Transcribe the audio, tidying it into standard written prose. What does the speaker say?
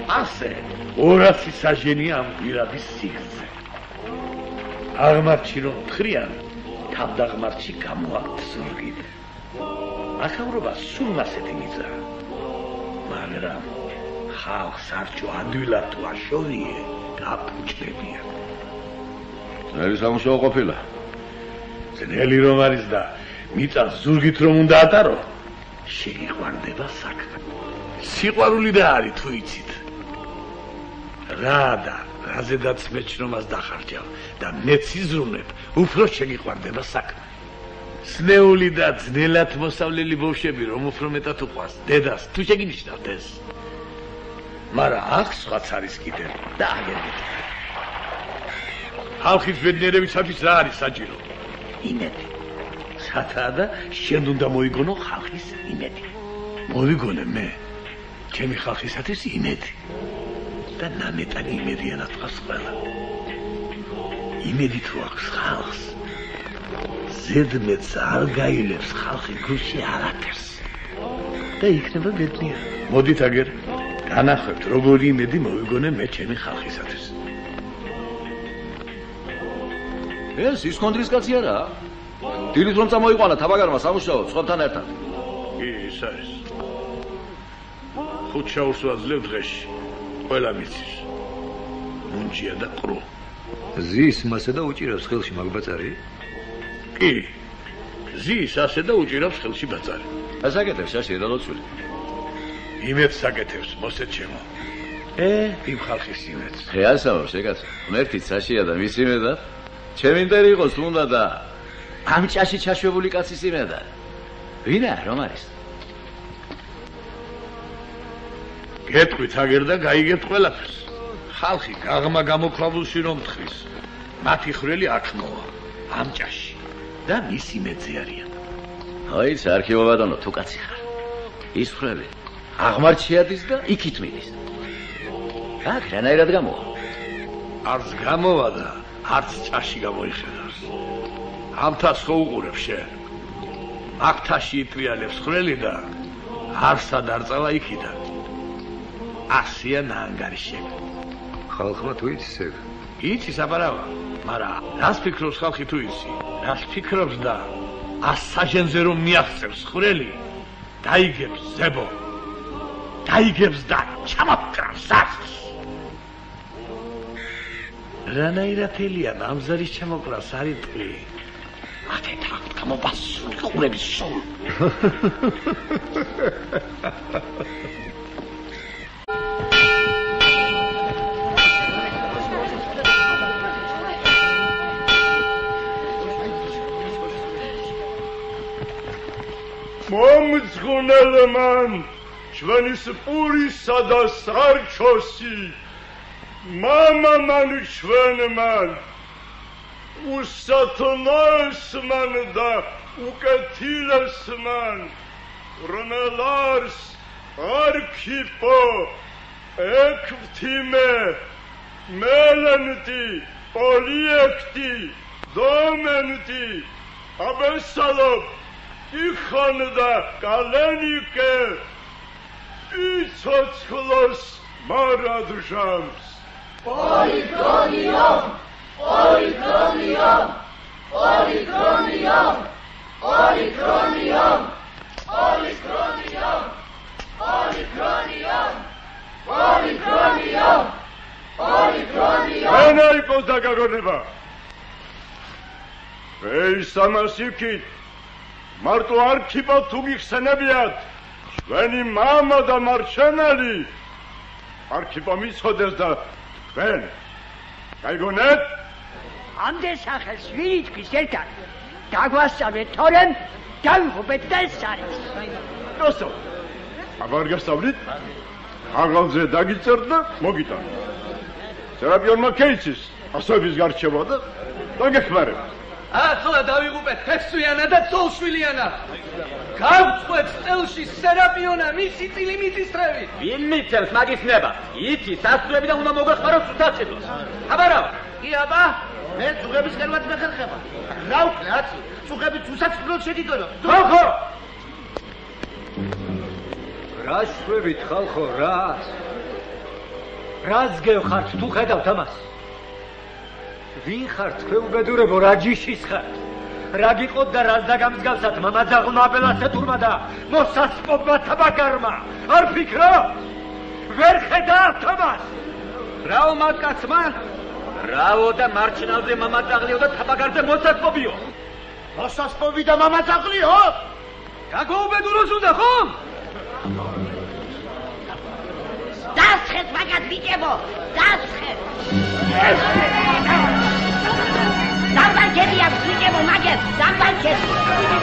ასე 200 საჟენია ამ გვირაბის სიგრძე. აღმართში რომ თხრიან, თავდაღმართში გამოაქვთ ზურგით. ახავრობა სულ ასეთი მიწაა. მაგრამ ხალხს არჩო ადვილად თუ აშოვიე, გაფუჭდებიან. ძნელი სამუშაო ყოფილა. ძნელი რომ არის და მიწას ზურგით რომ უნდა ატარო, შეგიყვარდება საქმე. სიყვარული რა არის თუ იცით? რა და რაზედაც მეჩნომას დახარჯავ და მეც იზრუნებ, უფრო შეგიყვარდება საქმე. სნეული და ძნელად მოსავლელი ბავშვები რომ უფრო მეტად უყვარს დედას, თუ შეგინიშნავთ ეს. მაგრამ აქ სხვაც არის კიდევ და აგებით. ხალხის ბედნიერებისათვის რა არის საჭირო? იმედი. სათაა და შენ უნდა მოიგონო ხალხის იმედი. მოვიგონე მე ჩემი ხალხისათვის იმედი. და ნამეტანი იმედია ნათქვას ყველა. იმედი თუ აქვს ხალხს, ზედმეტს არ გაილებს ხალხი გულში არაფერს. და იქნება ბედნიერი. მოდით აგერ განახვევთ როგორი იმედი მოვიგონე მე ჩემი ხალხისათვის. ეს ის კონდრის კაცი არაა? დილით რომ წამოიყვანა თაბაგარმა სამუშაოდ სხვებთან ერთად. კი, ის არის. ხუთ შაურს ვაძლევ დღეში. ყველა მიცის. მუნჯია და ყრუ. ზის მასე და უჭირავს ხელში მაგბაწარი? კი. ზის ასე და უჭირავს ხელში ბაწარი. ასაკეთებს შაში და ლოცვილი. იმედს საკეთებს მოსეთ ჩემო. იმ ხალხის იმედს. ასავებს ეგაცა. ღმერთიც საშია და მის იმედად. ჩემი ინტერი იყოს უნდა და ამ ჭაში ჩაშვებული კაცის იმედად. ვინა რომ არის? გეტყვით აგერ და გაიგებთ ყველაფერს. ხალხი გაღმა გამოქვაბულში რომ თხრის, მათი ხრელი აქ მოვა, ამ ჭაში და მის იმედზე არიან. აი, არქივო ბატონო, თუ კაცი ხარ. ის ხრელი აღმართში ადის და იქით მიდის. აქ რანაირად გამოვა? არც გამოვა და არც ჭაში გამოიხედავს. ამთას ხო უყურებ შენ? აქთაში იტვიალებს ხრელი და არსად არ წავა იქიდან. ასია ნანგარიშები. ხალხმა თუ იცის ეგ? იცის აბარავა, მაგრამ რას ფიქრობს ხალხი თუ იცი? რას ფიქრობს და 100 საჟენზე რომ მიაღწევს ხრელი, დაიგებს ზებო. დაიგებს და ჩამოქრავს ას. რანაირად ელია ნამზარის ჩამოყრას არის ტყვი. ათეთ აქ გამობასული ყურების სულ. მომძღვნელმან ჩვენის პურისა და სარჩოსი მამამან ჩვენმან უსათნოსმან და უკეთილესმან რომელარს არქიპო ექვთიმე მელენტი პოლიექტი დომენტი აბესალობ იხან და კალენიკე იცოცხლოს მარადჟამს პოლიგრონიომ პოლიგრონიომ პოლიგრონიომ პოლიგრონიომ პოლიგრონიომ პოლიგრონიომ პოლიგრონიომ პოლიგრონიომ ენა იყოს დაგაგონება ეს ამასიქით მარტო არქიპო თუ გიხსენებიათ ჩვენი მამა და მარჩენელი არქიპო მიცოდეს და თქვენ გაიგონეთ ამდენ სახელს ვინ ითქვის ერთად დაგვასწავლეთ თორემ დავიღობეთ და ეს არის როსო აბა არ გასწავლით აღალზე დაგიწერთ და მოგიტანთ სერაპიონმა კეიცის ასოების გარჩევა და დაგეხმარებთ ახლა დავიღუპეთ ფესვიანა და ცოლშვილიანა. გავწყვეტ წელში სერაპიონა მისი წილი მიწისწრებით. ვინ მიცემს მაგის ნება? იცი სასწრები და უნდა მოგეხმაროს უსაწყიდოს. აბარავ, კი აბა, მე წუღების ხელვაც მეხერხება. რა ვქნა, აცი? წუღებით უსაწყიდოდ შეგიგონო. ხალხო! რა შვებით ხალხო, რა? რას გევხართ თუ ხედავთ ამას? ვინ ხართ ქვეუბედურებო, რა ჯიშის ხართ? რა გიყოთ და რას დაგამსგავსათ მამაძაღლმა აბელასეთურმა და მოსასპობმა თაბაგარმა? არ ფიქრო? ვერ ხედავთ ამას? რაო მათკაცმა? რაო და მარჩნალზე მამაძაღლიო და თაბაგარზე მოსასპობიო? მოსასპობი და მამაძაღლიო? გაგოუბედუროს უნდა ხომ? დასხეთ მაგათ ბიჭებო, დასხეთ. დამბანკები აქვს ბიჭებო, მაგეთ, დამბანკები.